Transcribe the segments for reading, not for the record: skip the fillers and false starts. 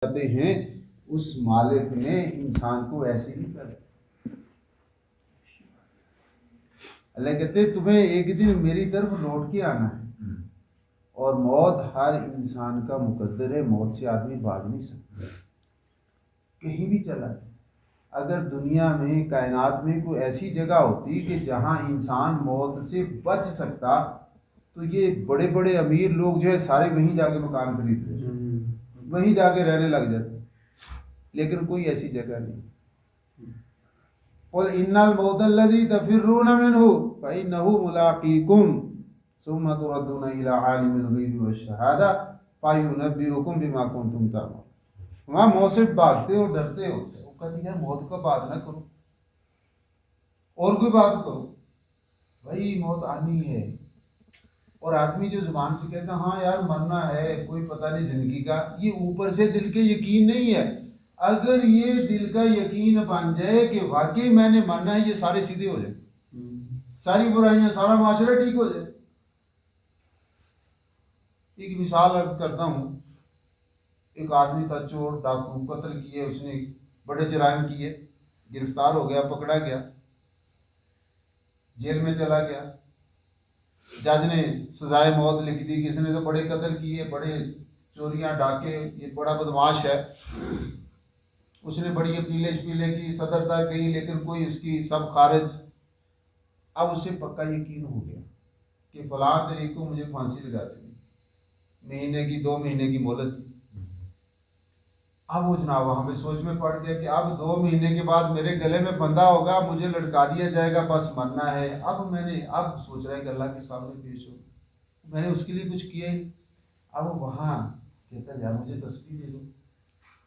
جاتے ہیں اس مالک نے انسان کو ایسے ہی کر. اللہ کہتے تمہیں ایک دن میری طرف لوٹ کے آنا ہے اور موت ہر انسان کا مقدر ہے. موت سے آدمی بھاگ نہیں سکتا کہیں بھی چلا جائے. اگر دنیا میں کائنات میں کوئی ایسی جگہ ہوتی کہ جہاں انسان موت سے بچ سکتا تو یہ بڑے بڑے امیر لوگ جو ہے سارے وہیں جا کے مکان خرید رہے وہیں جا کے رہنے لگ جاتے. لیکن کوئی ایسی جگہ نہیں. قل ان الموت الذي تفرون منه فانه ملاقيكم ثم تردون الى عالم الغيب والشهاده فينبئكم بما كنتم تعملون. وہاں موت سے بھاگتے اور ڈرتے ہوتے. وہ کہتے ہیں موت کا بات نہ کرو اور کوئی بات کرو. بھائی موت آنی ہے. اور آدمی جو زبان سے کہتا ہے ہاں یار مرنا ہے کوئی پتہ نہیں زندگی کا, یہ اوپر سے دل کے یقین نہیں ہے. اگر یہ دل کا یقین بن جائے کہ واقعی میں نے مرنا ہے, یہ سارے سیدھے ہو جائیں, ساری برائیاں سارا معاشرہ ٹھیک ہو جائے. ایک مثال عرض کرتا ہوں. ایک آدمی تھا چور ڈاکو, قتل کیے اس نے, بڑے جرائم کیے, گرفتار ہو گیا, پکڑا گیا, جیل میں چلا گیا. جج نے سزائے موت لکھ دی کہ اس نے تو بڑے قتل کیے, بڑے چوریاں ڈاکے, یہ بڑا بدماش ہے. اس نے بڑی اپیلیں کی, صدر تک گئی, لیکن کوئی اس کی سب خارج. اب اسے پکا یقین ہو گیا کہ فلاں طریق کو مجھے پھانسی لگا دینی, مہینے کی 2 مہینے کی مہلت تھی. اب وہ جناب وہاں پہ سوچ میں پڑ گیا کہ اب 2 مہینے کے بعد میرے گلے میں بندھا ہوگا, مجھے لٹکا دیا جائے گا, بس مرنا ہے. اب سوچ رہا ہے کہ اللہ کے سامنے پیش ہو, میں نے اس کے لیے کچھ کیا ہی نہیں. اب وہاں کہتا ہے یار مجھے تسبیح دے دو.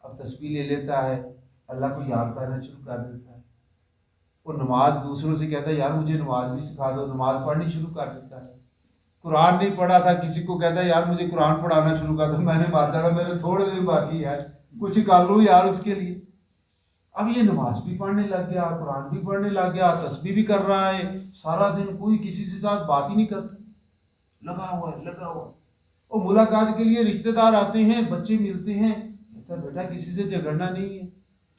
اب تسبیح لے لیتا ہے, اللہ کو یاد کرنا شروع کر دیتا ہے. وہ نماز دوسروں سے کہتا ہے یار مجھے نماز بھی سکھا دو, نماز پڑھنی شروع کر دیتا ہے. قرآن نہیں پڑھا تھا, کسی کو کہتا ہے یار مجھے قرآن پڑھانا شروع کر دو, میں نے مار جانا, میرے تھوڑے دن باقی ہے, کچھ کر لوں یار اس کے لیے. اب یہ نماز بھی پڑھنے لگ گیا, قرآن بھی پڑھنے لگ گیا, تسبیح بھی کر رہا ہے, سارا دن کوئی کسی سے ساتھ بات ہی نہیں کرتا, لگا ہوا ہے. اور ملاقات کے لیے رشتہ دار آتے ہیں, بچے ملتے ہیں, کہتا بیٹا کسی سے جھگڑنا نہیں ہے,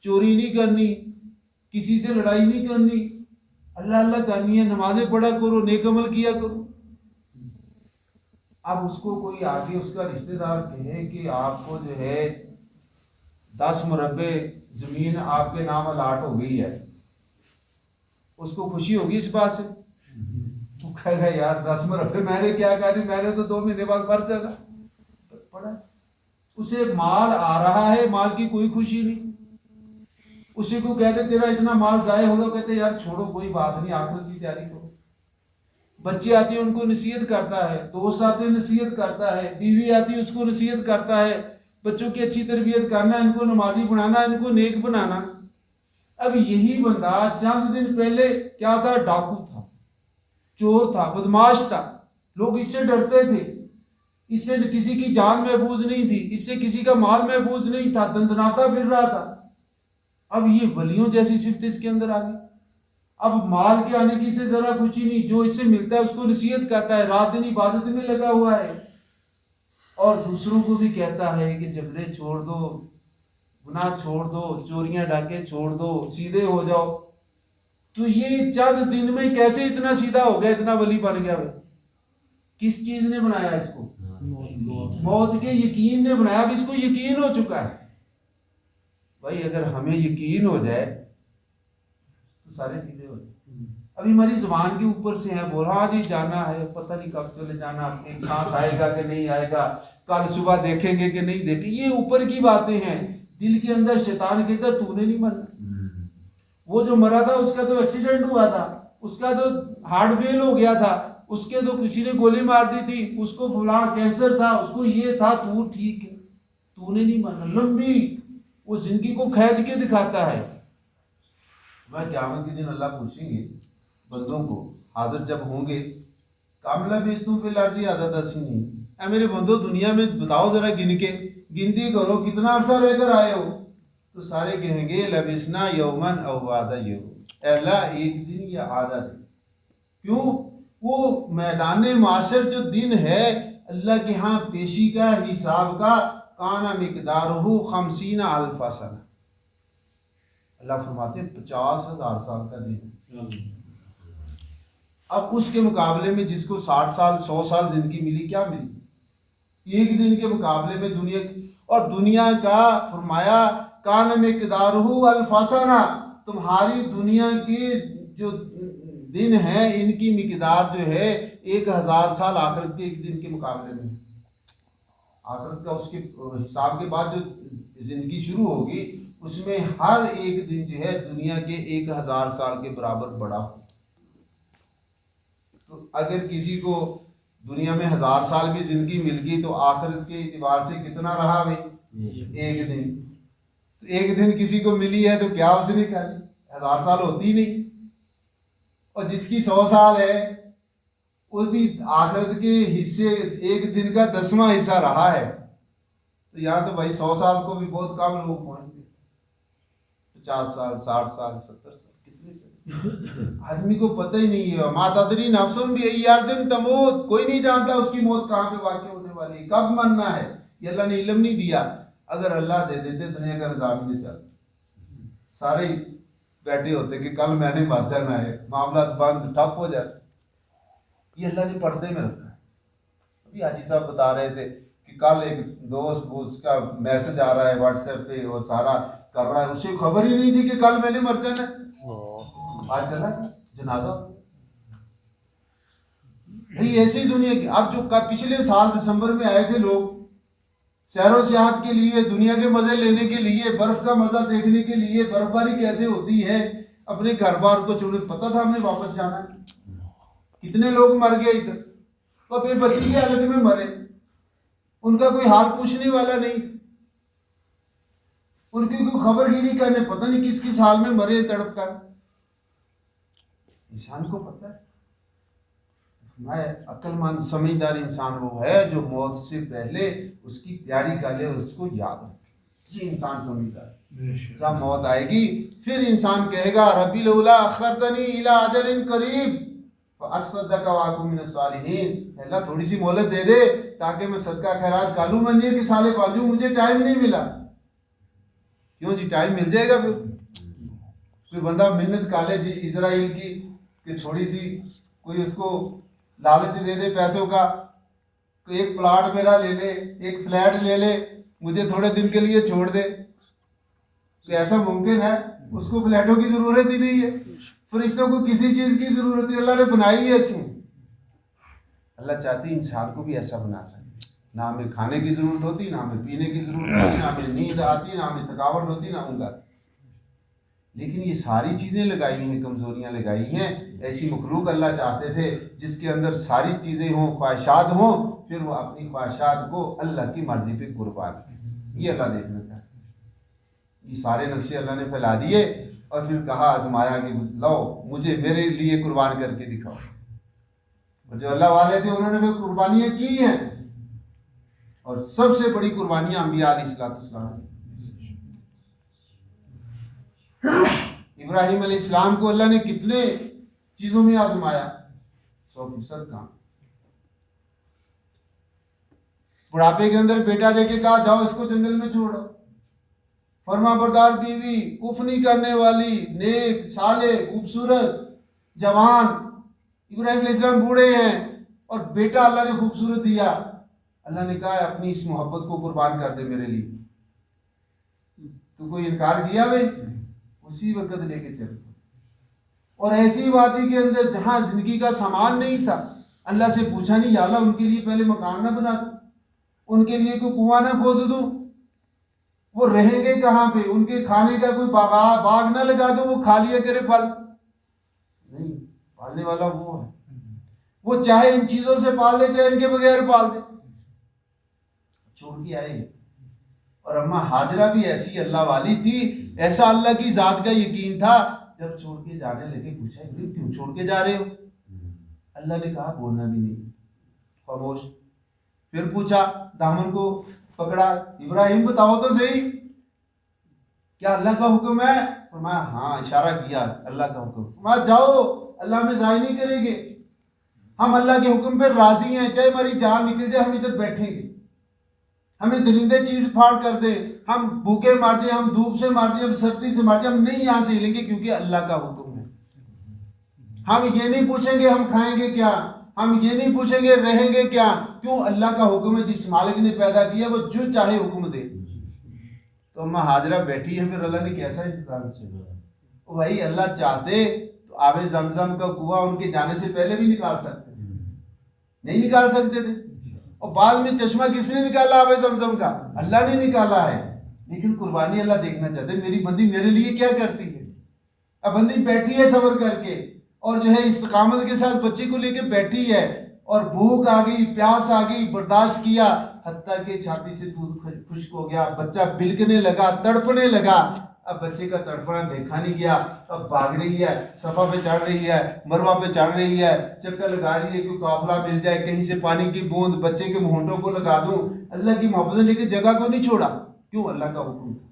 چوری نہیں کرنی, کسی سے لڑائی نہیں کرنی, اللہ اللہ کرنی ہے, نمازیں پڑھا کرو, نیک عمل کیا کرو. اب اس کو کوئی آگے اس کا رشتہ دار کہے کہ آپ کو جو ہے 10 مربع زمین آپ کے نام الاٹ ہو گئی ہے, اس کو خوشی ہوگی اس بات سے؟ وہ کہے گا یار 10 مربع میں نے کیا کری, میں نے تو 2 مہینے بعد مر جانا. پڑھا اسے مال آ رہا ہے, مال کی کوئی خوشی نہیں. اسی کو کہتے تیرا اتنا مال ضائع ہوگا, کہتے یار چھوڑو کوئی بات نہیں, آخرت کی تیاری کرو. بچے آتے ہیں ان کو نصیحت کرتا ہے, دوست آتے ہیں نصیحت کرتا ہے, بیوی آتی ہے اس کو نصیحت کرتا ہے, بچوں کی اچھی تربیت کرنا, ان کو نمازی بنانا, ان کو نیک بنانا. اب یہی بندہ چند دن پہلے کیا تھا, ڈاکو تھا, چور تھا, بدماش تھا, لوگ اس سے ڈرتے تھے, اس سے کسی کی جان محفوظ نہیں تھی, اس سے کسی کا مال محفوظ نہیں تھا, دندناتا پھر رہا تھا. اب یہ ولیوں جیسی صفت اس کے اندر آ گئی. اب مال کے آنے کی سے ذرا خوشی نہیں, جو اس سے ملتا ہے اس کو نصیحت کرتا ہے, رات دن عبادت میں لگا ہوا ہے, اور دوسروں کو بھی کہتا ہے کہ جھگڑے چھوڑ دو, گناہ چھوڑ دو, چوریاں ڈاکے چھوڑ دو, سیدھے ہو جاؤ. تو یہ چند دن میں کیسے اتنا سیدھا ہو گیا, اتنا ولی بن گیا؟ کس چیز نے بنایا اس کو؟ موت کے یقین نے بنایا. اب اس کو یقین ہو چکا ہے. بھائی اگر ہمیں یقین ہو جائے تو سارے سیدھے ہو جائے. ابھی ہماری زبان کے اوپر سے ہے بول, ہاں جی جانا ہے, پتہ نہیں کب چلے جانا, سانس آئے گا کہ نہیں آئے گا, کل صبح دیکھیں گے کہ نہیں دیکھیں, یہ اوپر کی باتیں ہیں. دل کے اندر شیطان کہتا ہے تو نے نہیں مرنا. وہ جو مرا تھا اس کا تو ایکسیڈنٹ ہوا تھا, اس کا تو ہارٹ فیل ہو گیا تھا, اس کے تو کسی نے گولی مار دی تھی, اس کو فلاں کینسر تھا, اس کو یہ تھا, تو ٹھیک ہے, تو نے نہیں مرنا. لمبی وہ زندگی کو کھینچ کے دکھاتا ہے. میں قیامت کے دن اللہ پوچھیں گے بندوں کو, حاضر جب ہوں گے, کاملہ بیچتوں پہ لارجی عادت ایسی نہیں, اے میرے بندو دنیا میں بتاؤ ذرا گنتی کرو کتنا عرصہ رہ کر آئے ہو. تو سارے کہیں گے لبسنا یومن او بعض یوم, اے اللہ ایک دن یا آدھا دن. کیوں؟ وہ میدان معاشر جو دن ہے اللہ کے ہاں پیشی کا, حساب کا, کان مقدارہ 50,000 سنہ. اللہ فرماتے ہیں 50,000 سال کا دن ہے. اب اس کے مقابلے میں جس کو 60 سال 100 سال زندگی ملی، کیا ملی ایک دن کے مقابلے میں دنیا اور دنیا کا فرمایا کان مقدارہ 1000 سنہ. تمہاری دنیا کے جو دن ہیں ان کی مقدار جو ہے 1000 سال آخرت کے ایک دن کے مقابلے میں. آخرت کا اس کے حساب کے بعد جو زندگی شروع ہوگی اس میں ہر ایک دن جو ہے دنیا کے 1000 سال کے برابر بڑا ہو. تو اگر کسی کو دنیا میں 1000 سال بھی زندگی مل گئی تو آخرت کے اعتبار سے کتنا رہا بھائی؟ ایک دن. تو ایک دن کسی کو ملی ہے تو کیا اس نے کہا 1000 سال ہوتی نہیں. اور جس کی 100 سال ہے وہ بھی آخرت کے حصے ایک دن کا 10واں حصہ رہا ہے. تو یہاں تو بھائی 100 سال کو بھی بہت کم لوگ پہنچتے. 50 سال 60 سال 70 سال کتنے آدمی کو پتہ ہی نہیں ہے. ما تدری نفس بأی ارض تموت. کوئی نہیں جانتا اس کی موت کہاں پہ واقع ہونے والی ہے، کب مرنا ہے. یہ اللہ نے علم نہیں دیا. اگر اللہ دے دیتے دنیا کا نظام نہیں چلتا. سارے بیٹھے ہوتے کہ کل میں نے مر جانا ہے، معاملات بند ٹھپ ہو جاتے. یہ اللہ نے پردے میں رکھا ہے. ابھی حاجی صاحب بتا رہے تھے کہ کل ایک دوست اس کا میسج آ رہا ہے واٹس ایپ پہ اور سارا کر رہا ہے، اسے خبر ہی نہیں تھی کہ کل میں نے مر جانا ہے. آج چلا جنازہ. ایسی دنیا کی. اب جو پچھلے سال دسمبر میں آئے تھے لوگ سیر و سیاحت کے لیے، دنیا کے مزے لینے کے لیے، برف کا مزہ دیکھنے کے لیے، برف باری کیسے ہوتی ہے، اپنے گھر بار کو چھوڑے. پتہ تھا ہم نے واپس جانا ہے. کتنے لوگ مر گئے ادھر تو بے بسی کی حالت میں مرے. ان کا کوئی حال پوچھنے والا نہیں تھا. ان کی کوئی خبر ہی نہیں کرنے. پتہ نہیں کس کس حال میں مرے تڑپ کر. انسان کو پتہ ہے. میں عقل مند سمجھدار انسان وہ ہے جو موت سے پہلے اس کی تیاری کر لے، اس کو یاد رکھے. یہ انسان سمجھدار. جب موت آئے گی پھر انسان کہے گا ربی لولا اخرتنی الی اجل قریب فاصدق واکن من الصالحین. اللہ تھوڑی سی مہلت دے دے تاکہ میں صدقہ خیرات کر لوں، میں نیک صالح بن جاؤں. مجھے ٹائم نہیں ملا. کیوں جی ٹائم مل جائے گا. پھر کوئی بندہ منت کالے جی اسرائیل کی کہ تھوڑی سی کوئی اس کو لالچ دے دے پیسوں کا، کوئی ایک پلاٹ میرا لے لے، ایک فلیٹ لے لے، مجھے تھوڑے دن کے لیے چھوڑ دے. کہ ایسا ممکن ہے؟ اس کو فلیٹوں کی ضرورت ہی نہیں ہے. فرشتوں کو کسی چیز کی ضرورت ہے. اللہ نے بنائی ہے ایسی. اللہ چاہتی انسان کو بھی ایسا بنا سکتے. نہ ہمیں کھانے کی ضرورت ہوتی، نہ ہمیں پینے کی ضرورت ہوتی، نہ ہمیں نیند آتی، نہ ہمیں تھکاوٹ ہوتی، نہ اونگ آتی. لیکن یہ ساری چیزیں لگائی ہیں، کمزوریاں لگائی ہیں. ایسی مخلوق اللہ چاہتے تھے جس کے اندر ساری چیزیں ہوں، خواہشات ہوں، پھر وہ اپنی خواہشات کو اللہ کی مرضی پہ قربان کرے. یہ اللہ دیکھنا چاہتے. یہ سارے نقشے اللہ نے پھیلا دیے اور پھر کہا آزمایا کہ لو مجھے میرے لیے قربان کر کے دکھاؤ. اور جو اللہ والے تھے انہوں نے بھی قربانیاں کی ہیں. اور سب سے بڑی قربانیاں انبیاء علیہ السلام نے. ابراہیم علیہ السلام کو اللہ نے کتنے چیزوں میں آزمایا. 100% کام. بڑھاپے کے اندر بیٹا دے کے کہا جاؤ اس کو جنگل میں چھوڑو. فرما بردار بیوی، اف نہیں کرنے والی، نیک صالح خوبصورت جوان. ابراہیم علیہ السلام بوڑھے ہیں اور بیٹا اللہ نے خوبصورت دیا. اللہ نے کہا اپنی اس محبت کو قربان کر دے میرے لیے. تو کوئی انکار کیا بھائی؟ اسی وقت لے کے چل. اور ایسی وادی کے اندر جہاں زندگی کا سامان نہیں تھا، اللہ سے پوچھا نہیں یا اللہ ان کے لیے پہلے مکان نہ بنا دوں، ان کے لیے کوئی کنواں نہ کھود دوں، وہ رہیں گے کہاں پہ، ان کے کھانے کا کوئی باغ نہ لگا دوں وہ کھا لیا کرے پھل. نہیں، پالنے والا وہ ہے. وہ چاہے ان چیزوں سے پال دے چاہے ان کے بغیر پال دے. چھوڑ کے آئے. اور اماں ہاجرہ بھی ایسی اللہ والی تھی، ایسا اللہ کی ذات کا یقین تھا. جب چھوڑ کے جانے لگے پوچھا کیوں چھوڑ کے جا رہے ہو؟ اللہ نے کہا بولنا بھی نہیں، خاموش. پھر پوچھا، دامن کو پکڑا، ابراہیم بتاؤ تو صحیح کیا اللہ کا حکم ہے؟ فرمایا ہاں. اشارہ کیا اللہ کا حکم. فرمایا جاؤ، اللہ میں ضائع نہیں کریں گے، ہم اللہ کے حکم پہ راضی ہیں، چاہے ہماری جان نکل جائے ہم ادھر بیٹھیں گے. ہمیں درندے چیڑ پھاڑ کر دیں، ہم بھوکے مر جائیں، ہم دھوپ سے مر جائیں، ہم سردی سے مر جائیں، ہم نہیں یہاں سے ہلیں گے کیونکہ اللہ کا حکم ہے۔ ہم یہ نہیں پوچھیں گے ہم کھائیں گے کیا، ہم یہ نہیں پوچھیں گے رہیں گے کیا، کیوں؟ اللہ کا حکم ہے، جس مالک نے پیدا کیا وہ جو چاہے حکم دے۔ تو اماں ہاجرہ بیٹھی ہے، پھر اللہ نے کیسا انتظام چھوڑا؟ بھائی اللہ چاہتے تو آب زمزم کا کنواں ان کے جانے سے پہلے بھی نکال سکتے تھے، نہیں نکال سکتے تھے؟ اور بعد میں چشمہ کس نے نکالا آب زمزم کا؟ اللہ نے نکالا ہے۔ لیکن قربانی اللہ دیکھنا چاہتے میری بندی میرے لیے کیا کرتی ہے۔ اب بندی بیٹھی ہے صبر کر کے، اور جو ہے استقامت کے ساتھ بچے کو لے کے بیٹھی ہے، اور بھوک آ گئی، پیاس آ گئی، برداشت کیا، حتیٰ کہ چھاتی سے دودھ خشک ہو گیا، بچہ بلکنے لگا، تڑپنے لگا۔ اب بچے کا تڑپنا دیکھا نہیں گیا، اب بھاگ رہی ہے، صفا پہ چڑھ رہی ہے، مروہ پہ چڑھ رہی ہے، چکر لگا رہی ہے کہ قافلہ مل جائے، کہیں سے پانی کی بوند بچے کے ہونٹوں کو لگا دوں۔ اللہ کی محبت نے کہ جگہ کو نہیں چھوڑا، کیوں؟ اللہ کا حکم تھا۔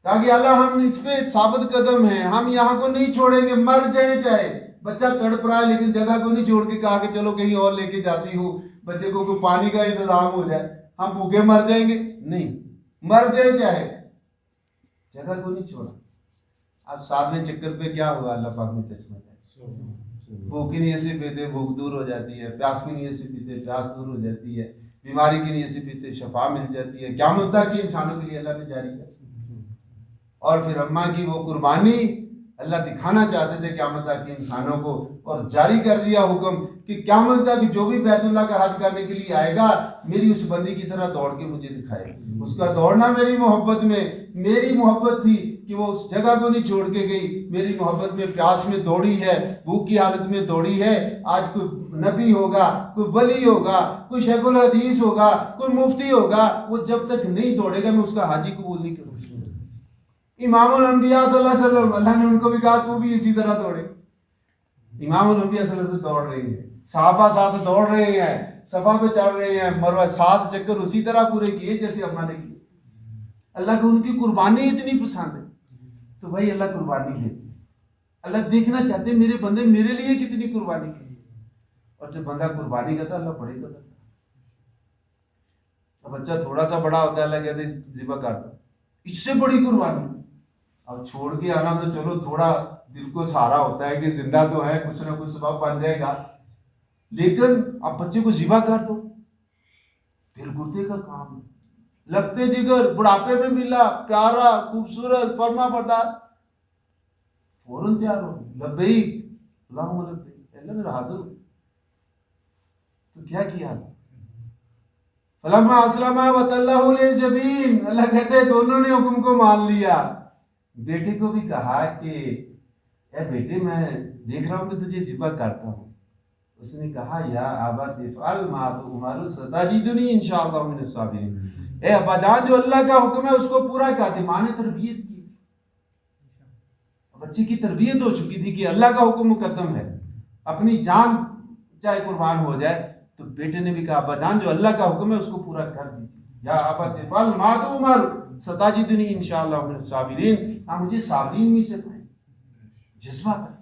کہا کہ اللہ ہم اس پہ ثابت قدم ہیں، ہم یہاں کو نہیں چھوڑیں گے، مر جائیں چاہے۔ بچہ تڑپ رہا ہے لیکن جگہ کو نہیں چھوڑ کے کہا کہ چلو کہیں اور لے کے جاتی ہوں، بچے کو کوئی پانی کا انتظام ہو جائے۔ ہم بھوکے مر جائیں گے؟ نہیں، مر جائیں چاہے، جگہ کو نہیں چھوڑا۔ اب 7ویں چکر پہ کیا ہوا؟ اللہ پاک نے چشمہ ہے، بھوک کی نیت سے پیتے بھوک دور ہو جاتی ہے، پیاس کی نیت سے پیتے پیاس دور ہو جاتی ہے، بیماری کی نیت سے پیتے شفا مل جاتی ہے۔ قیامت تک کی انسانوں کے لیے اللہ نے جاری کر۔ اور پھر اماں کی وہ قربانی اللہ دکھانا چاہتے تھے قیامت تک کے انسانوں کو، اور جاری کر دیا حکم کہ قیامت تک جو بھی بیت اللہ کا حج کرنے کے لیے آئے گا میری اس بندی کی طرح دوڑ کے مجھے دکھائے۔ اس کا دوڑنا میری محبت میں، میری محبت تھی کہ وہ اس جگہ کو نہیں چھوڑ کے گئی، میری محبت میں پیاس میں دوڑی ہے، بھوک کی حالت میں دوڑی ہے۔ آج کوئی نبی ہوگا، کوئی ولی ہوگا، کوئی شیخ الحدیث ہوگا، کوئی مفتی ہوگا، وہ جب تک نہیں دوڑے گا میں اس کا حاجی قبول نہیں کروں۔ امام الانبیاء صلی اللہ علیہ وسلم، اللہ نے ان کو بھی کہا تو بھی اسی طرح دوڑے۔ امام الانبیاء صلی اللہ علیہ وسلم دوڑ رہے ہیں، صحابہ ساتھ دوڑ رہے ہیں، صفا پہ چڑھ رہے ہیں، مروہ 7 چکر اسی طرح پورے کیے جیسے اماں نے کیے۔ اللہ کو ان کی قربانی اتنی پسند ہے، تو بھائی اللہ قربانی لیتے ہیں۔ اللہ دیکھنا چاہتے ہیں میرے بندے میرے لیے کتنی قربانی کی۔ اور جب بندہ قربانی کرتا ہے اللہ بڑے قدر کرتا ہے۔ اب بچہ تھوڑا سا بڑا ہوتا ہے اللہ کہتے ہیں ذبح کر دو، اس سے بڑی قربانی۔ اب چھوڑ کے آنا تو چلو تھوڑا دل کو سہارا ہوتا ہے کہ زندہ تو ہے، کچھ نہ کچھ سبب بن جائے گا، لیکن اب بچے کو ذبح کر دو، دل گردے کا کام ہے۔ لگتے جگر، بڑھاپے میں ملا، پیارا، خوبصورت، فرما بردار، فوراً تیار ہو، لبیک اللہم لبیک، اللہ میرا حاضر ہو۔ تو کیا کیا؟ فلما اسلم وتلہ للجبین، اللہ کہتے ہیں دونوں نے حکم کو مان لیا۔ بیٹے کو بھی کہا کہ اے بیٹے میں دیکھ رہا ہوں کہ تجھے ذبح کرتا ہوں۔ اس نے کہا یا ابت افعل ما تؤمر ستجدنی انشاءاللہ من الصابرین، اے ابا جان جو اللہ کا حکم ہے اس کو پورا کر دے۔ ماں نے تربیت کی، بچے کی تربیت ہو چکی تھی کہ اللہ کا حکم مقدم ہے، اپنی جان چاہے قربان ہو جائے۔ تو بیٹے نے بھی کہا ابا جان جو اللہ کا حکم ہے اس کو پورا کر دیجیے، یا ابت افعل ما تؤمر ستجدنی انشاءاللہ من الصابرین، آپ مجھے صابرین میں سے پائیں، جذبہ تھا۔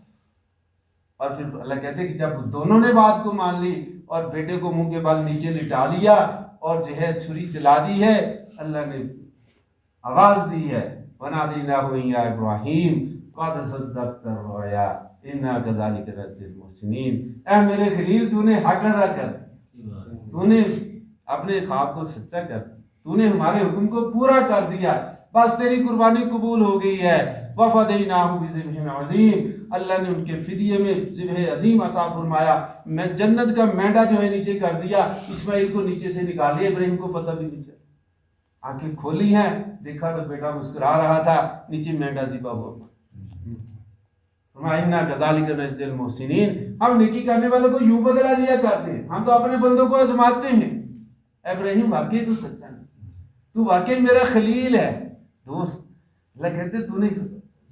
اور پھر اللہ کہتے ہیں کہ جب دونوں نے بات کو مان لی اور بیٹے کو منہ کے بل نیچے لٹا لیا اور جو ہے چھری چلا دی ہے، اللہ نے آواز دی ہے وَنَادَيْنَاهُ يَا إِبْرَاهِيمُ قَدْ صَدَّقْتَ الرُّؤْيَا إِنَّا كَذَلِكَ نَجْزِي الْمُحْسِنِينَ، اے میرے خلیل تو نے حق ادا کر، تو نے اپنے خواب کو سچا کر، تو نے ہمارے حکم کو پورا کر دیا، بس تیری قربانی قبول ہو گئی ہے۔ وَفَدَيْنَاهُ بِذِبْحٍ عَظِيمٍ، اللہ نے ان کے فدیے میں ذبح عظیم عطا فرمایا۔ میں جنت کا مینڈا جو ہے نیچے کر دیا، اسماعیل کو نیچے سے نکال لیا، ابراہیم کو پتہ بھی نہیں چلا۔ آنکھیں کھولی ہیں، دیکھا تو بیٹا مسکرا رہا تھا، نیچے مینڈا ذبح ہوا۔ اِنَّا كَذَلِكَ نَجْزِي الْمُحْسِنِينَ، ہم نیکی کرنے والوں کو یوں بدلا دیا کرتے ہیں، ہم تو اپنے بندوں کو آزماتے ہیں۔ ابراہیم واقعی تو سچا نہیں، تو واقعی میرا خلیل ہے، دوست۔ اللہ کہتے تو نے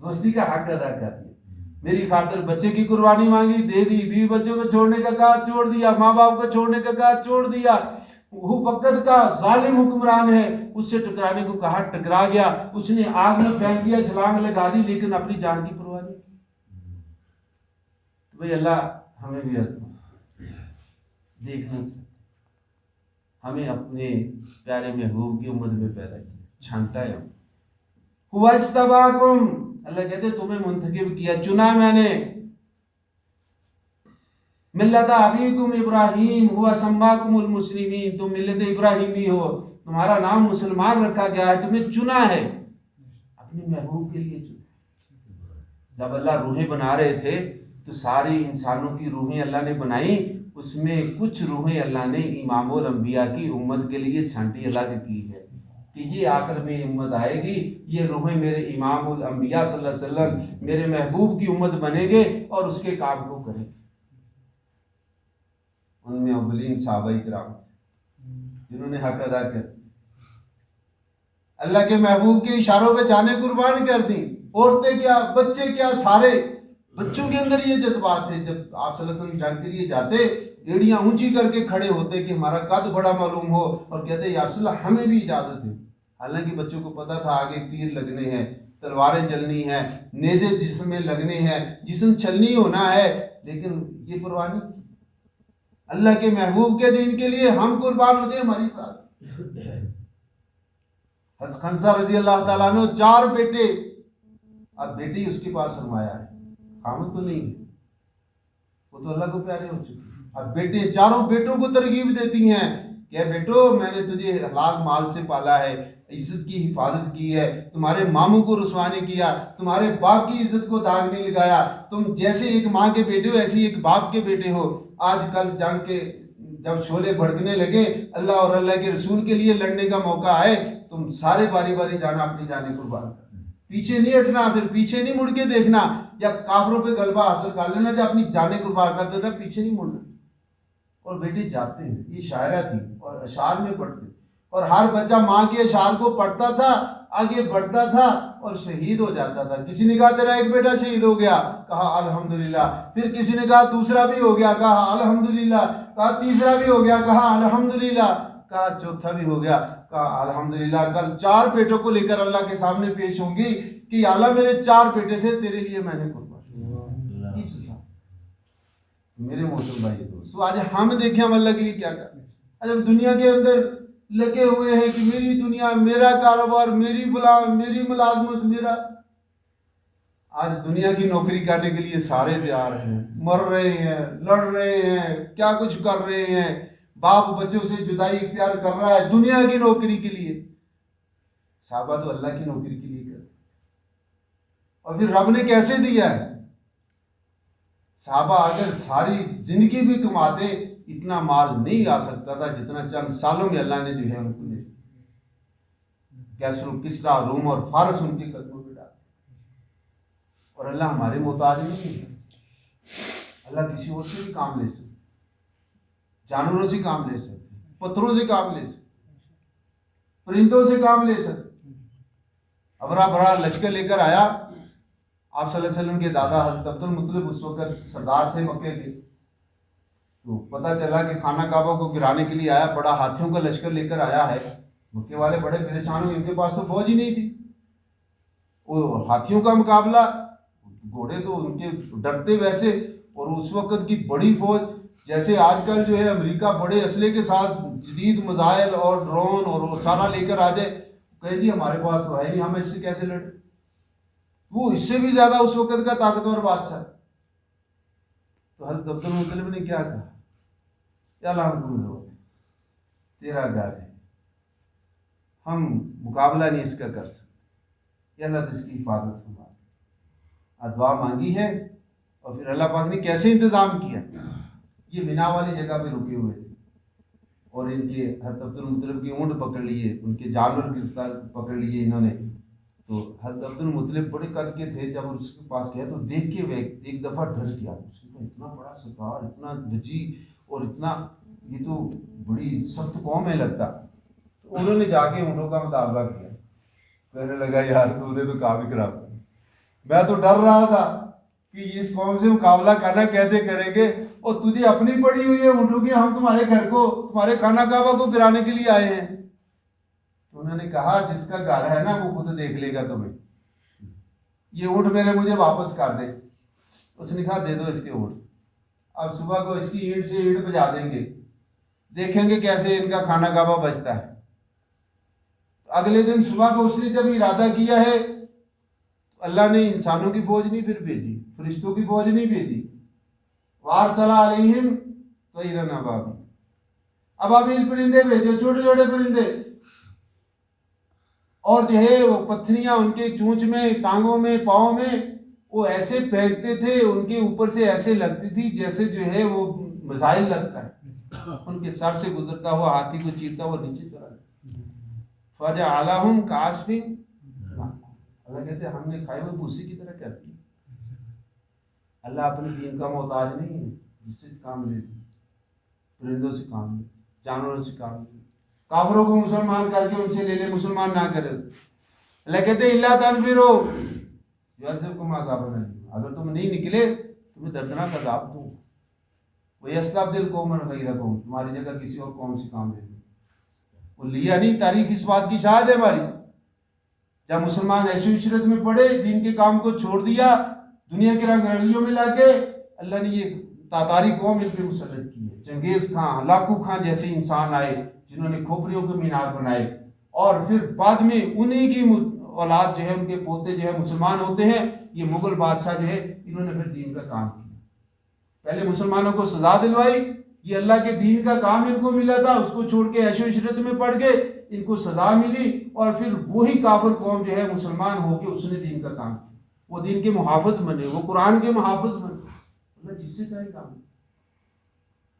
دوستی کا حق ادا کر دیا، میری خاطر بچے کی قربانی مانگی، دے دی، بیوی بچوں کو چھوڑنے کا کہا چھوڑ دیا، ماں باپ کو چھوڑنے کا کہا چھوڑ دیا۔ وہ وقت کا ظالم حکمران ہے، اس سے ٹکرانے کو کہا ٹکرا گیا، اس نے آگ میں پھینک دیا، چھلانگ لگا دی، لیکن اپنی جان کی پرواہ نہیں کی۔ تو بھئی اللہ ہمیں بھی دیکھنا چاہیے، ہمیں اپنے پیارے محبوب کی امت میں پیدا کیا، چھانٹا ہے ہم. ہوا اجتباکم، اللہ کہتے تمہیں منتخب کیا، چنا میں نے. ملت ابیکم ابراہیم ہوا سماکم المسلمین، تم ملت ابراہیمی ہو، تمہارا نام مسلمان رکھا گیا ہے، تمہیں چنا ہے اپنے محبوب کے لیے چنا. جب اللہ روحیں بنا رہے تھے تو ساری انسانوں کی روحیں اللہ نے بنائی، اس میں کچھ روحیں اللہ نے امام الانبیاء کی امت کے لیے چھانٹی الگ کی ہے کہ یہ آخر میں امت آئے گی، یہ روحیں میرے امام الانبیاء صلی اللہ علیہ وسلم میرے محبوب کی امت بنے گے اور اس کے کام کو کریں. ان میں اولین صحابہ کرام جنہوں نے حق ادا کر اللہ کے محبوب کے اشاروں پہ جانے قربان کر دی. عورتیں کیا، بچے کیا، سارے بچوں کے اندر یہ جذبات تھے. جب آپ صلی اللہ علیہ وسلم جنگ کے لیے جاتے، ایڑیاں اونچی کر کے کھڑے ہوتے کہ ہمارا قد بڑا معلوم ہو، اور کہتے یا رسول اللہ ہمیں بھی اجازت ہے. حالانکہ بچوں کو پتا تھا آگے تیر لگنے ہیں، تلواریں چلنی ہیں، نیزے جسم میں لگنے ہیں، جسم چلنی ہونا ہے، لیکن یہ پرواہ نہیں. اللہ کے محبوب کے دین کے لیے ہم قربان ہوتے ہیں ہماری ساتھ. حضرت خنسا رضی اللہ تعالیٰ عنہ 4 بیٹے، اب بیٹی اس کے پاس سرمایہ ہے، خامد تو نہیں ہے، وہ تو اللہ کو پیارے ہو چکے. اب بیٹے، چاروں بیٹوں کو ترغیب دیتی ہیں کہ بیٹو میں نے تجھے حلال مال سے پالا ہے، عزت کی حفاظت کی ہے، تمہارے ماموں کو رسوا نہیں کیا، تمہارے باپ کی عزت کو داغ نہیں لگایا، تم جیسے ایک ماں کے بیٹے ہو ایسے ایک باپ کے بیٹے ہو. آج کل جنگ کے جب شعلے بھڑکنے لگے، اللہ اور اللہ کے رسول کے لیے لڑنے کا موقع آئے، تم سارے باری باری جانا اپنی جانیں قربان کر، پیچھے نہیں ہٹنا، پھر پیچھے نہیں مڑ کے دیکھنا. یا کافروں پہ غلبہ حاصل کر لینا، جب اپنی جانیں قربان کر دینا، پیچھے نہیں مڑنا. اور بیٹے جاتے ہیں، یہ شاعرہ تھی اور اشعار میں پڑھتے، اور ہر بچہ ماں کے اشعار کو پڑھتا تھا، آگے بڑھتا تھا اور شہید ہو جاتا تھا. کسی نے کہا تیرا ایک بیٹا شہید ہو گیا، کہا الحمدللہ. پھر کسی نے کہا دوسرا بھی ہو گیا، کہا الحمدللہ. کہا تیسرا بھی ہو گیا، کہا الحمدللہ. کہا چوتھا بھی ہو گیا، کہا الحمدللہ. کل 4 بیٹوں کو لے کر اللہ کے سامنے پیش ہوں گی کہ یا اللہ میرے 4 بیٹے تھے، تیرے لیے میں نے قربان. میرے محترم بھائی دوستو، آج ہم دیکھیں ہم اللہ کے لیے کیا کر رہے ہیں. جب دنیا کے اندر لگے ہوئے ہیں کہ میری دنیا، میرا کاروبار، میری فلاں، میری ملازمت، میرا. آج دنیا کی نوکری کرنے کے لیے سارے تیار ہیں، مر رہے ہیں، لڑ رہے ہیں، کیا کچھ کر رہے ہیں. باپ بچوں سے جدائی اختیار کر رہا ہے دنیا کی نوکری کے لیے. صحابہ تو اللہ کی نوکری کے لیے کر. اور پھر رب نے کیسے دیا ہے. صحابہ اگر ساری زندگی بھی کماتے اتنا مال نہیں آ سکتا تھا جتنا چند سالوں میں اللہ نے جو ہے ان کو دے. کیسر و کسریٰ، روم اور فارس ان کے قدموں میں ڈال. اور اللہ ہمارے محتاج نہیں ہے. اللہ کسی اور سے بھی کام لے سکتے، جانوروں سے کام لے سکتے، پتھروں سے کام لے سکتے، پرندوں سے کام لے سکتے. ابرا بڑا لشکر لے کر آیا. آپ صلی اللہ علیہ وسلم کے دادا حضرت عبد المطلب اس وقت سردار تھے مکے کے. تو پتہ چلا کہ خانہ کعبہ کو گرانے کے لیے آیا، بڑا ہاتھیوں کا لشکر لے کر آیا ہے. مکے والے بڑے پریشان ہوئے، ان کے پاس تو فوج ہی نہیں تھی. وہ ہاتھیوں کا مقابلہ، گھوڑے تو ان کے ڈرتے ویسے، اور اس وقت کی بڑی فوج جیسے آج کل جو ہے امریکہ بڑے اسلحے کے ساتھ جدید میزائل اور ڈرون اور وہ سارا لے کر آ جائے. کہے جی ہمارے پاس تو ہے نہیں، ہم اس سے کیسے لڑیں. وہ اس سے بھی زیادہ اس وقت کا طاقتور بادشاہ. تو حضرت عبد المطلب نے کیا کہا، یا اللہ ہم کمزور ہیں، تیرا گھر ہے، ہم مقابلہ نہیں اس کا کر سکتے، یا اللہ تو اس کی حفاظت فرما. دعا مانگی ہے اور پھر اللہ پاک نے کیسے انتظام کیا. یہ مینا والی جگہ پہ رکے ہوئے تھے اور ان کے حضرت عبد المطلب کے اونٹ پکڑ لیے، ان کے جانور گرفتار پکڑ لیے انہوں نے. تو حضرت عبد المطلب بڑے قد کے تھے، جب اس کے پاس گیا تو دیکھ کے ایک دفعہ ڈر گیا. اس نے کہا اتنا بڑا سردار، اتنا وجی اور اتنا، یہ تو بڑی سخت قوم ہے لگتا. تو انہوں نے جا کے اونٹوں کا مطالبہ کیا. کہنے لگا یار تو نے تو کام ہی خراب کیا، میں تو ڈر رہا تھا کہ اس قوم سے مقابلہ کرنا کیسے کریں گے، اور تجھے اپنی پڑی ہوئی ہے اونٹوں کی، ہم تمہارے گھر کو، تمہارے خانہ کعبہ کو گرانے کے لیے آئے ہیں. تو انہوں نے کہا جس کا گھر ہے نا وہ خود دیکھ لے گا تمہیں، یہ اونٹ مجھے واپس کر دے. اس نے کہا دے دو اس کے اونٹ، اب صبح کو اس کی اینٹ سے اینٹ بجا دیں گے، دیکھیں گے کیسے ان کا کھانا کعبہ بچتا ہے۔ اگلے دن صبح کو اس نے جب ارادہ کیا ہے، اللہ نے انسانوں کی فوج نہیں پھر بھیجی، فرشتوں کی فوج نہیں بھیجی، وارسل علیہم طیرا ابابیل، ابابیل پرندے بھیجو، چھوٹے چھوٹے پرندے، اور جو ہے وہ پتھریاں ان کے چونچ میں، ٹانگوں میں، پاؤں میں وہ ایسے پھینکتے تھے، ان کے اوپر سے ایسے لگتی تھی جیسے جو ہے وہ میزائل لگتا ہے، ان کے سر سے گزرتا ہوا ہاتھی کو چیرتا ہوا نیچے چلا گیا۔ فجعلہم کعصف مأکول، اللہ کہتے ہیں ہم نے کھائے ہوئے بھوسی کی طرح کر دیا۔ اللہ اپنے دین کا محتاج نہیں ہے، جس سے کام لے، پرندوں سے کام لے، جانوروں سے کام لے، کافروں کو مسلمان کر کے ان سے لے لے، مسلمان نہ کرے۔ اللہ کہتے ہیں اللہ تنفروا یعذبکم عذابا الیما، اگر تم نہیں نکلے تمہیں دردناک عذاب دوں، ویستبدل قوما غیرکم، تمہاری جگہ کسی اور قوم سے کام لے لیں۔ وہ لیا نہیں، تاریخ اس بات کی شاہد ہے ہماری، جب مسلمان عیش و عشرت میں پڑے، دین کے کام کو چھوڑ دیا، دنیا کے رنگ رلیوں میں لا کے اللہ نے یہ تاتاری قوم ان پہ مسلط کی ہے۔ چنگیز خان، ہلاکو خان جیسے انسان آئے جنہوں نے کھوپڑیوں کے مینار بنائے، اور پھر بعد میں انہی کی اولاد جو ہے، ان کے پوتے جو ہے مسلمان ہوتے ہیں۔ یہ مغل بادشاہ جو ہے انہوں نے پھر دین کا کام کیا، پہلے مسلمانوں کو سزا دلوائی، یہ اللہ کے دین کا کام ان کو ملا تھا، اس کو چھوڑ کے عیش و عشرت میں پڑ گئے، ان کو سزا ملی، اور پھر وہی کافر قوم جو ہے مسلمان ہو کے اس نے دین کا کام کیا، وہ دین کے محافظ بنے، وہ قرآن کے محافظ بنے۔ اللہ جس سے چاہے کام،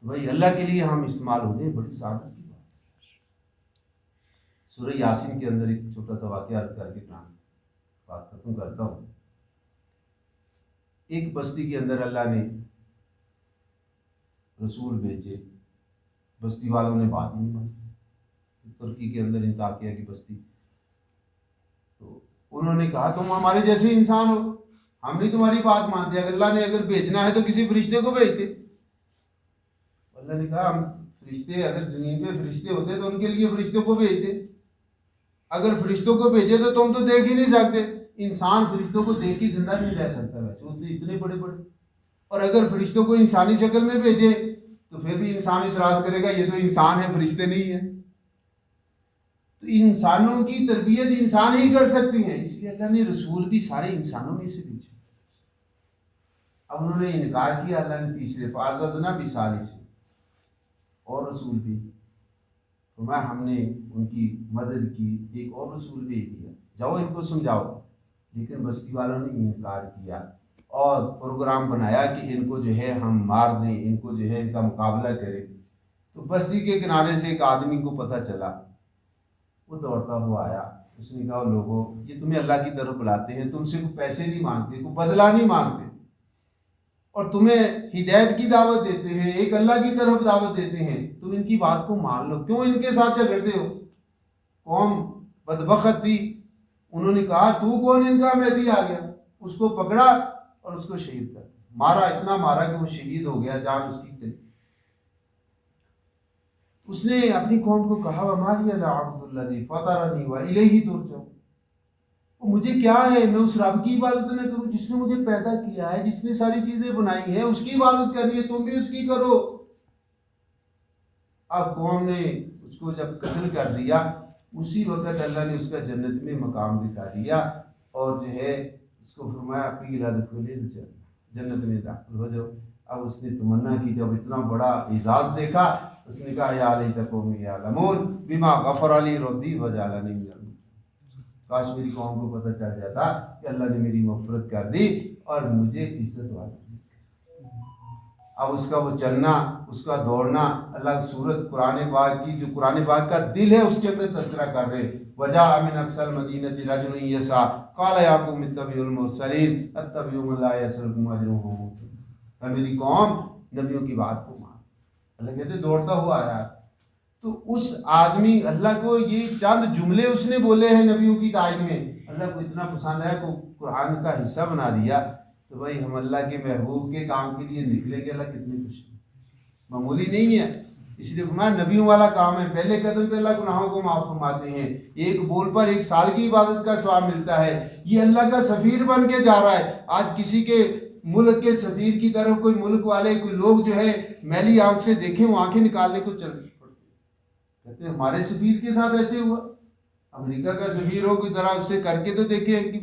بھائی اللہ کے لیے ہم استعمال ہو جائیں، بڑی سعادت کی بات۔ سورہ یاسین کے اندر ایک چھوٹا سا واقعہ عرض کر کے بات ختم کرتا ہوں۔ ایک بستی کے اندر اللہ نے رسول بھیجے، بستی والوں نے بات نہیں مانی۔ ترکی کے اندر انطاکیہ کی بستی، تو انہوں نے کہا تم ہمارے جیسے انسان ہو، ہم نہیں تمہاری بات مانتے، اگر اللہ نے اگر بھیجنا ہے تو کسی فرشتے کو بھیجتے۔ اللہ نے کہا ہم فرشتے، اگر زمین پہ فرشتے ہوتے تو ان کے لیے فرشتوں کو بھیجتے، اگر فرشتوں کو بھیجے تو تم تو دیکھ ہی نہیں سکتے، انسان فرشتوں کو دیکھ ہی زندہ نہیں رہ سکتا، ویسے وہ تو اتنے بڑے بڑے، اور اگر فرشتوں کو انسانی شکل میں بھیجے تو پھر بھی انسان اعتراض کرے گا یہ تو انسان ہے، فرشتے نہیں ہیں۔ تو انسانوں کی تربیت انسان ہی کر سکتی ہیں، اس لیے اللہ نے رسول بھی سارے انسانوں میں سے بھیجے۔ اب انہوں نے انکار کیا، اللہ نے تیسرے فعززنا بثالث، اور رسول بھی فرمایا ہم نے ان کی مدد کی، ایک اور رسول بھیج دیا، جاؤ ان کو سمجھاؤ۔ لیکن بستی والوں نے انکار کیا اور پروگرام بنایا کہ ان کو جو ہے ہم مار دیں، ان کو جو ہے ان کا مقابلہ کریں۔ تو بستی کے کنارے سے ایک آدمی کو پتہ چلا، وہ دوڑتا ہوا آیا، اس نے کہا لوگوں یہ تمہیں اللہ کی طرف بلاتے ہیں، تم سے کوئی پیسے نہیں مانگتے، کوئی بدلہ نہیں مانگتے، اور تمہیں ہدایت کی دعوت دیتے ہیں، ایک اللہ کی طرف دعوت دیتے ہیں، تم ان کی بات کو مان لو، کیوں ان کے ساتھ جھگڑتے ہو؟ قوم بدبخت تھی، انہوں نے کہا تو کون، ان کا مہدی آ گیا، اس کو پکڑا اور اس کو شہید کر دیا، مارا، اتنا مارا کہ وہ شہید ہو گیا، جان اس کی چلی۔ اس نے اپنی قوم کو کہا وَمَا لِيَ لَا أَعْبُدُ الَّذِي فَطَرَنِي وَإِلَيْهِ تُرْجَعُونَ، مجھے کیا ہے میں اس رب کی عبادت نہ کروں جس نے مجھے پیدا کیا ہے، جس نے ساری چیزیں بنائی ہیں، اس کی عبادت کرنی ہے، تم بھی اس کی کرو۔ اب قوم نے اس کو جب قتل کر دیا، اسی وقت اللہ نے اس کا جنت میں مقام دکھا دیا، اور جو ہے اس کو فرمایا قیل ادخل الجنہ، جنت میں داخل ہو جاؤ۔ اب اس نے تمنا کی، جب اتنا بڑا اعزاز دیکھا اس نے کہا یا لیت قوم یعلمون بما غفر لی ربی وجعلنی من المکرمین، کاش میری قوم کو پتہ چل جاتا کہ اللہ نے میری مغفرت کر دی اور مجھے عزت والا۔ اب اس کا وہ چلنا، اس کا دوڑنا، اللہ سورت قرآن پاک کی جو قرآن پاک کا دل ہے اس کے اندر تذکرہ کر رہے، وجاء من اقصى المدینة رجل یسعى قال یا قوم اتبعوا المرسلین اتبعوا من لا یسألکم اجرا، اے میری قوم نبیوں کی بات کو مان۔ اللہ کہتے دوڑتا ہوا آیا، تو اس آدمی، اللہ کو یہ چند جملے اس نے بولے ہیں نبیوں کی تائید میں، اللہ کو اتنا پسند ہے کہ قرآن کا حصہ بنا دیا۔ تو بھائی ہم اللہ کے محبوب کے کام کے لیے نکلے گے، اللہ کتنے خوش ہیں، معمولی نہیں ہے۔ اس لیے فرمایا نبیوں والا کام ہے، پہلے قدم پہ اللہ گناہوں کو معاف فرماتے ہیں، ایک بول پر 1 سال کی عبادت کا ثواب ملتا ہے، یہ اللہ کا سفیر بن کے جا رہا ہے۔ آج کسی کے ملک کے سفیر کی طرف کوئی ملک والے، کوئی لوگ جو ہے میلی آنکھ سے دیکھیں، وہ آنکھیں نکالنے کو چل پڑتے، کہتے ہیں ہمارے سفیر کے ساتھ ایسے ہوا، امریکہ کا سفیر ہو کوئی ذرا اس سے کر کے تو دیکھے کہ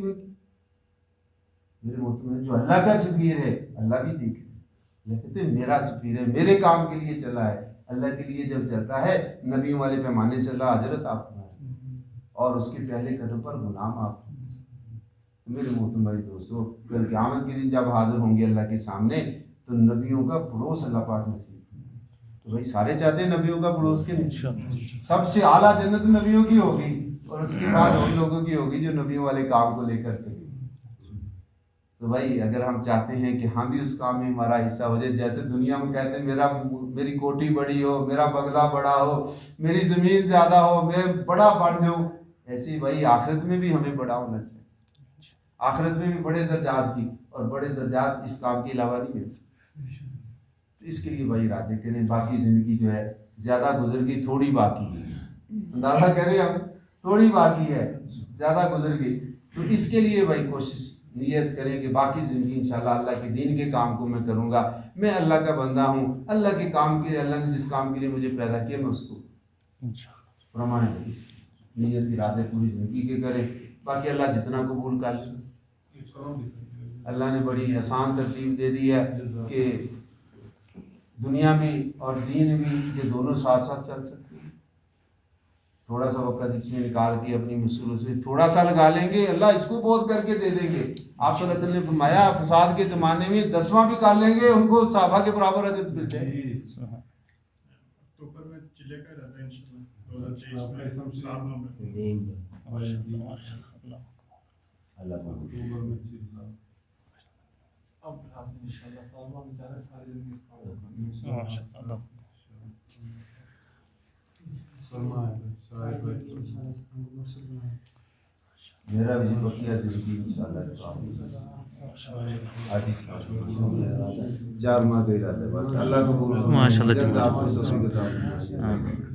میرے محترم جو اللہ کا سفیر ہے اللہ بھی دیکھ رہے، اللہ کہتے ہیں میرا سفیر ہے، میرے کام کے لیے چلا ہے، اللہ کے لیے جب چلتا ہے نبیوں والے پیمانے سے اللہ اجرت آپ کو اور اس کے پہلے قدم پر غلام آپ کو۔ میرے محترم بھائی دوستو، کل قیامت کے دن جب حاضر ہوں گے اللہ کے سامنے تو نبیوں کا پڑوس اللہ پاک نصیب، تو بھائی سارے چاہتے ہیں نبیوں کا پڑوس کے نصیب، سب سے اعلیٰ جنت نبیوں کی ہوگی اور اس کے بعد ان لوگوں کی ہوگی جو نبیوں والے کام کو لے کر چلے۔ تو بھائی اگر ہم چاہتے ہیں کہ ہم بھی اس کام میں ہمارا حصہ ہو جائے، جیسے دنیا میں کہتے ہیں میری کوٹھی بڑی ہو، میرا بنگلہ بڑا ہو، میری زمین زیادہ ہو، میں بڑا بن جاؤں، ایسے ہی بھائی آخرت میں بھی ہمیں بڑا ہونا چاہیے، آخرت میں بھی بڑے درجات کی، اور بڑے درجات اس کام کے علاوہ نہیں مل سکتے۔ تو اس کے لیے بھائی ارادے کریں، باقی زندگی جو ہے زیادہ گزر گئی تھوڑی باقی ہے، اندازہ کریں ہم تھوڑی باقی ہے زیادہ گزر گئی، تو اس کے لیے بھائی کوشش نیت کریں کہ باقی زندگی انشاءاللہ اللہ کے دین کے کام کو میں کروں گا، میں اللہ کا بندہ ہوں، اللہ کے کام کے لیے، اللہ نے جس کام کے لیے مجھے پیدا کیا میں اس کو پرمانے نیت ارادے پوری زندگی کے کریں، باقی اللہ جتنا قبول کر لے۔ اللہ نے بڑی آسان ترتیب دے دی ہے کہ دنیا بھی اور دین بھی یہ دونوں ساتھ ساتھ چل سکتے ہیں۔ تھوڑا سا وقت اس میں نکال کے اپنی مصروف سے تھوڑا سا لگا لیں گے، اللہ اس کو بہت کر کے دے دیں گے۔ آپ صلی اللہ علیہ وسلم نے فرمایا فساد کے زمانے میں 10واں بھی کر لیں گے ان کو صحابہ کے برابر اجر مل جائے۔ اکتوبر میں چلے کا رہتا ہے انشاءاللہ 2023 میں 7 نومبر اللہ اب انشاءاللہ سالمہ بیچارے ساری زندگی اس کام کریں۔ میرا بھی بقیہ زندگی انشاءاللہ چار ماہ کا ارادہ ہے بس، اللہ قبول ماشاءاللہ آپ کو توفیق عطا فرمائے۔